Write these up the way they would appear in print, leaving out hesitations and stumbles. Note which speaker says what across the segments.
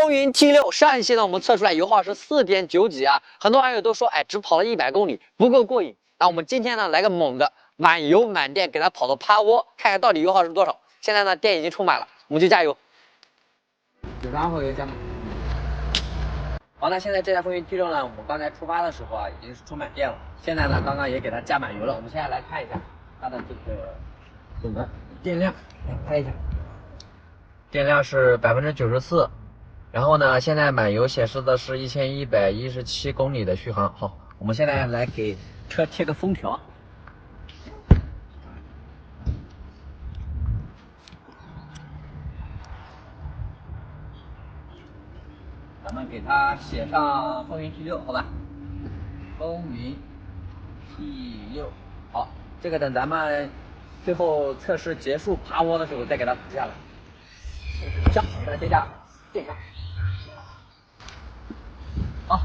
Speaker 1: 风云 T6上一期呢，我们测出来油耗是4.9几啊，很多网友都说，哎，只跑了100公里不够过瘾。那我们今天呢，来个猛的，满油满电给它跑到趴窝，看看到底油耗是多少。现在呢，电已经充满了，我们就加油。90后油加满。好，那现在这台风云 T6呢，我们刚才出发的时候啊，已经是充满电了。现在呢，刚刚也给它加满油了。我们现在来看一下它的这个总的电量，来看一下，电量是94%。然后呢，现在满油显示的是1117公里的续航。好，我们现在来给车贴个封条。咱们给它写上风云 T6，好吧？风云 T6，好，这个等咱们最后测试结束趴窝的时候再给它涂下来。行，给它贴下，垫上。好，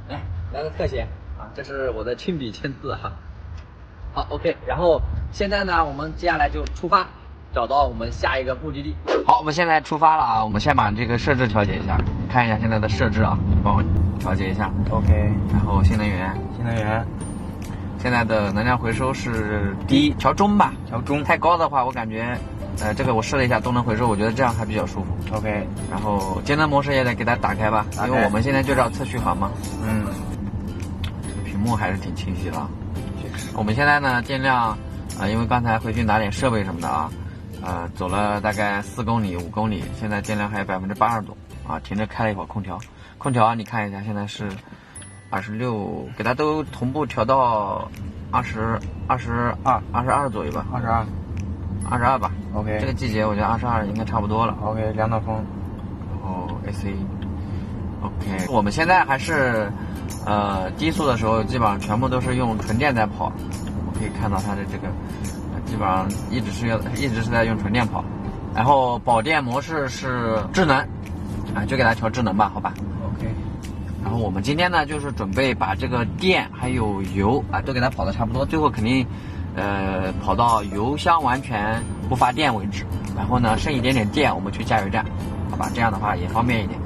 Speaker 1: 来个特写啊，这是我的亲笔签字哈。好 ，OK， 然后现在呢，我们接下来就出发，找到我们下一个目的地。好，我们现在出发了啊，我们先把这个设置调节一下，看一下现在的设置啊，帮我调节一下。OK， 然后新能源，现在的能量回收是低，调中吧，调中。太高的话，我感觉，这个我试了一下都能回收，我觉得这样还比较舒服。OK， 然后节能模式也得给它打开吧，因为我们现在就是要测续航嘛。屏幕还是挺清晰的啊。我们现在呢，电量因为刚才回去拿点设备什么的啊，走了大概4公里、5公里，现在电量还有80%多啊，停着开了一会儿空调。空调你看一下，现在是26，给它都同步调到22左右吧，22吧。OK， 这个季节我觉得22应该差不多了。OK， 凉到风，然后 AC。OK， 我们现在还是低速的时候，基本上全部都是用纯电在跑。我们可以看到它的这个，基本上一直是在用纯电跑。然后保电模式是智能，就给它调智能吧，好吧。OK。然后我们今天呢，就是准备把这个电还有油都给它跑的差不多，最后肯定跑到油箱完全不发电为止。然后呢，剩一点点电，我们去加油站，好吧？这样的话也方便一点。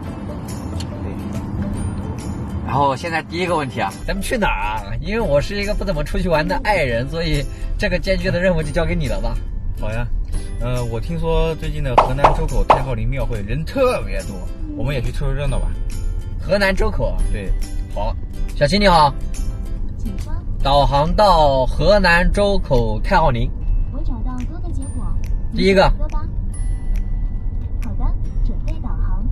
Speaker 1: 然后现在第一个问题啊，咱们去哪儿啊？因为我是一个不怎么出去玩的爱人，所以这个艰巨的任务就交给你了吧。
Speaker 2: 好呀，我听说最近的河南周口太昊陵庙会人特别多，我们也去凑凑热闹吧。
Speaker 1: 河南周口，
Speaker 2: 对，
Speaker 1: 好，小齐你好，
Speaker 3: 请说。
Speaker 1: 导航到河南周口太昊陵。
Speaker 3: 我找到多个结果。
Speaker 1: 第一个。
Speaker 3: 好的，准备导航。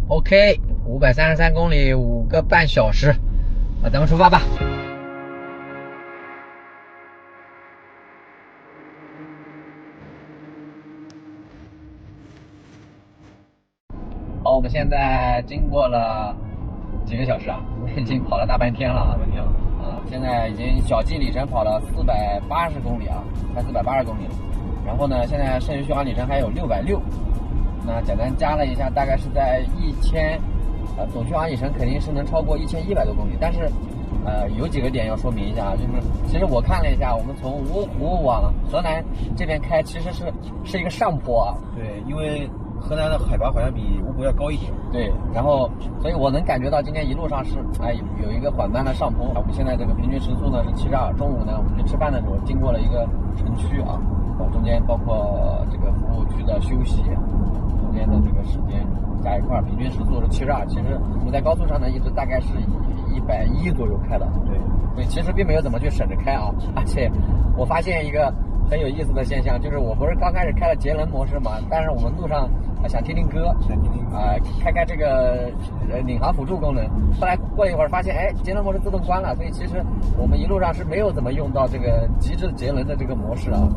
Speaker 1: OK， 533公里，5个半小时，咱们出发吧。好，我们现在经过了几个小时啊，已经跑了大半天了啊，现在已经小计里程跑了480公里啊，快480公里了。然后呢，现在剩余续航里程还有660。那简单加了一下，大概是在1000，总续航里程肯定是能超过1100多公里。但是，有几个点要说明一下啊，就是其实我看了一下，我们从芜湖往河南这边开，其实是一个上坡啊。
Speaker 2: 对，因为河南的海拔好像比芜湖要高一点。
Speaker 1: 对，然后所以我能感觉到今天一路上是有一个缓慢的上坡。我们现在这个平均时速呢是72。中午呢我们去吃饭的时候经过了一个城区啊，中间包括这个服务区的休息。中间的这个时间加一块，平均时速是72。其实我们在高速上呢，一直大概是以110左右开的。对，所以其实并没有怎么去省着开啊。而且我发现一个很有意思的现象，就是我不是刚开始开了节能模式嘛，但是我们路上想听听歌，开这个领航辅助功能。后来过了一会儿发现，节能模式自动关了，所以其实我们一路上是没有怎么用到这个极致节能的这个模式啊。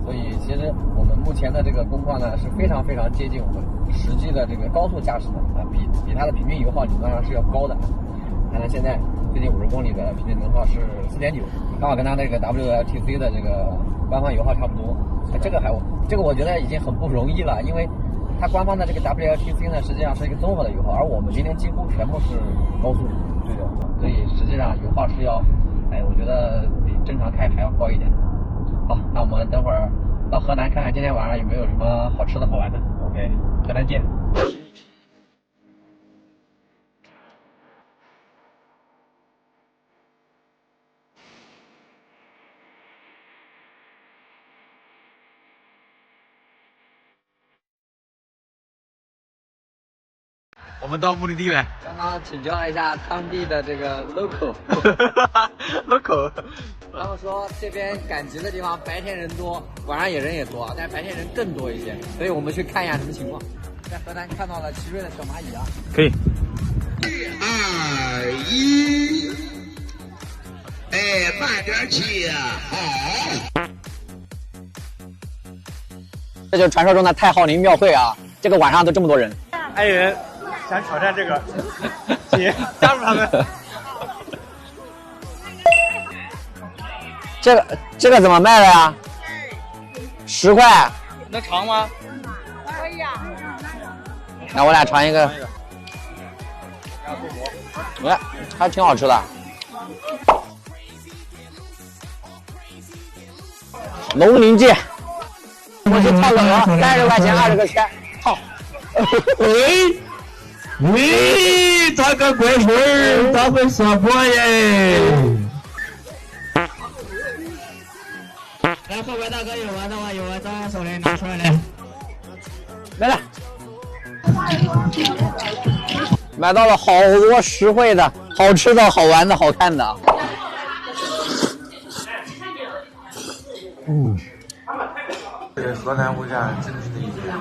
Speaker 1: 所以其实我们目前的这个工况呢是非常非常接近我们实际的这个高速驾驶的比它的平均油耗理论上是要高的。看看现在最近50公里的平均能耗是4.9，刚好跟它那个 WLTC 的这个官方油耗差不多。这个我觉得已经很不容易了，因为它官方的这个 WLTC 呢实际上是一个综合的油耗，而我们今天几乎全部是高速。对的，所以实际上油耗是要我觉得比正常开还要高一点。好，那我们等会儿到河南看看今天晚上有没有什么好吃的好玩的。OK， 河南见。
Speaker 2: 我们到目的地了。
Speaker 1: 刚刚请教了一下当地的这个 local， 他们说这边赶集的地方白天人多，晚上也人也多，但是白天人更多一些，所以我们去看一下什么情况。在河南看到了奇瑞的小蚂蚁啊，
Speaker 2: 可以。
Speaker 4: 2、1，哎，慢点骑呀，好。
Speaker 1: 这就是传说中的太昊陵庙会啊，这个晚上都这么多人。
Speaker 2: 爱人想挑战这个，请加入他们。
Speaker 1: 这个怎么卖的呀？10块。
Speaker 2: 能尝吗？
Speaker 5: 可以啊。
Speaker 1: 那我俩尝一个。哎，还挺好吃的。龙鳞记，我去套个鹅，30块钱20个圈，套。
Speaker 4: 喂，这个鬼魂咋会说话耶？来，后边大哥有玩的话，有玩张手雷拿出来来。
Speaker 1: 来了，买到了好多实惠的、好吃的、好玩的、好看的。
Speaker 2: 这个河南物价真的是一绝。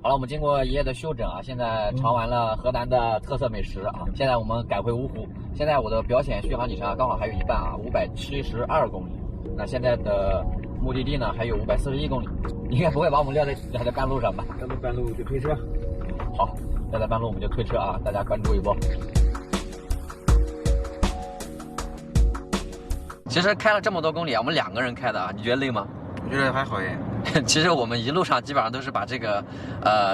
Speaker 1: 好了，我们经过一夜的休整啊，现在尝完了河南的特色美食啊，现在我们赶回芜湖。现在我的表显续航里程啊，刚好还有一半啊，572公里。那现在的目的地呢，还有541公里，应该不会把我们撂在半路上吧？
Speaker 2: 咱们半路就推车。
Speaker 1: 好，撂在半路我们就推车啊，大家关注一波。其实开了这么多公里啊，我们2个人开的啊，你觉得累吗？
Speaker 2: 我觉得还好耶。
Speaker 1: 其实我们一路上基本上都是把这个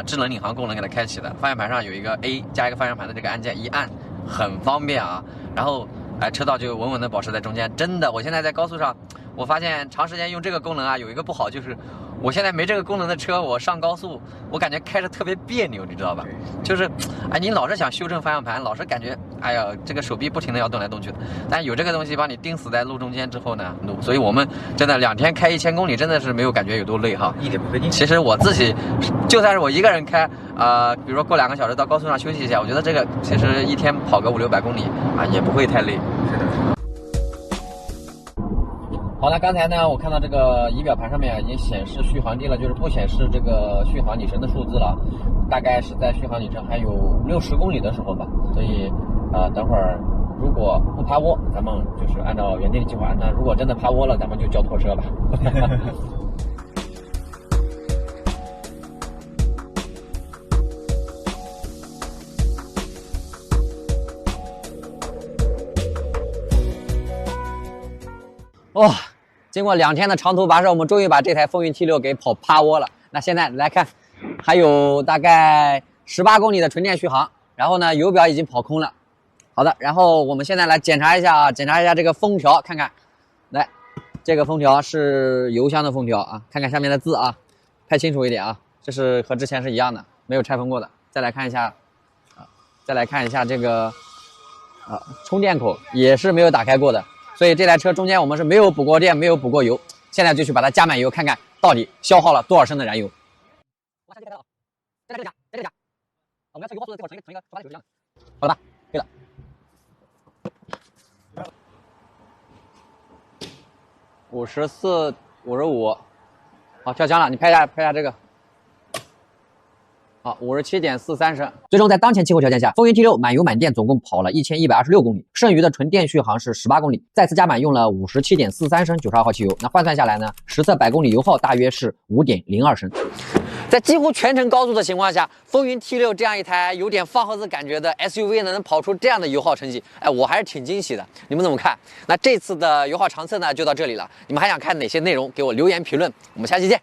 Speaker 1: 智能领航功能给它开启的，方向盘上有一个 A 加一个方向盘的这个按键，一按很方便啊。然后车道就稳稳的保持在中间，真的，我现在在高速上，我发现长时间用这个功能啊，有一个不好就是，我现在没这个功能的车，我上高速，我感觉开着特别别扭，你知道吧？就是，哎，你老是想修正方向盘，老是感觉，哎呀，这个手臂不停的要动来动去的。但有这个东西把你钉死在路中间之后呢，所以我们真的2天开1000公里，真的是没有感觉有多累哈，
Speaker 2: 一点不费劲。
Speaker 1: 其实我自己，就算是我一个人开，比如说过2个小时到高速上休息一下，我觉得这个其实一天跑个500-600公里啊，也不会太累。
Speaker 2: 是的。
Speaker 1: 好，那刚才呢，我看到这个仪表盘上面已经显示续航力了，就是不显示这个续航里程的数字了，大概是在续航里程还有50-60公里的时候吧。所以，等会儿如果不趴窝，咱们就是按照原定计划；那如果真的趴窝了，咱们就叫拖车吧。哇、经过2天的长途跋涉，我们终于把这台风云 T6给跑趴窝了。那现在来看，还有大概18公里的纯电续航，然后呢，油表已经跑空了。好的，然后我们现在来检查一下啊，检查一下这个封条，看看，来，这个封条是油箱的封条啊，看看下面的字啊，拍清楚一点啊，这是和之前是一样的，没有拆封过的。再来看一下，再来看一下这个充电口也是没有打开过的。所以这台车中间我们是没有补过电，没有补过油，现在就去把它加满油，看看到底消耗了多少升的燃油。在这里，我们要测油耗速度，这会儿成一个手把手这样。好了吧？可以了。54、55，好，跳枪了，你拍一下这个。好，57.43升。最终在当前气候条件下，风云 T6 满油满电总共跑了1126公里，剩余的纯电续航是18公里。再次加满用了57.43升92号汽油，那换算下来呢，实测100公里油耗大约是5.02升。在几乎全程高速的情况下，风云 T6 这样一台有点放盒子感觉的 SUV 能跑出这样的油耗成绩，哎，我还是挺惊喜的。你们怎么看？那这次的油耗长测呢就到这里了。你们还想看哪些内容？给我留言评论。我们下期见。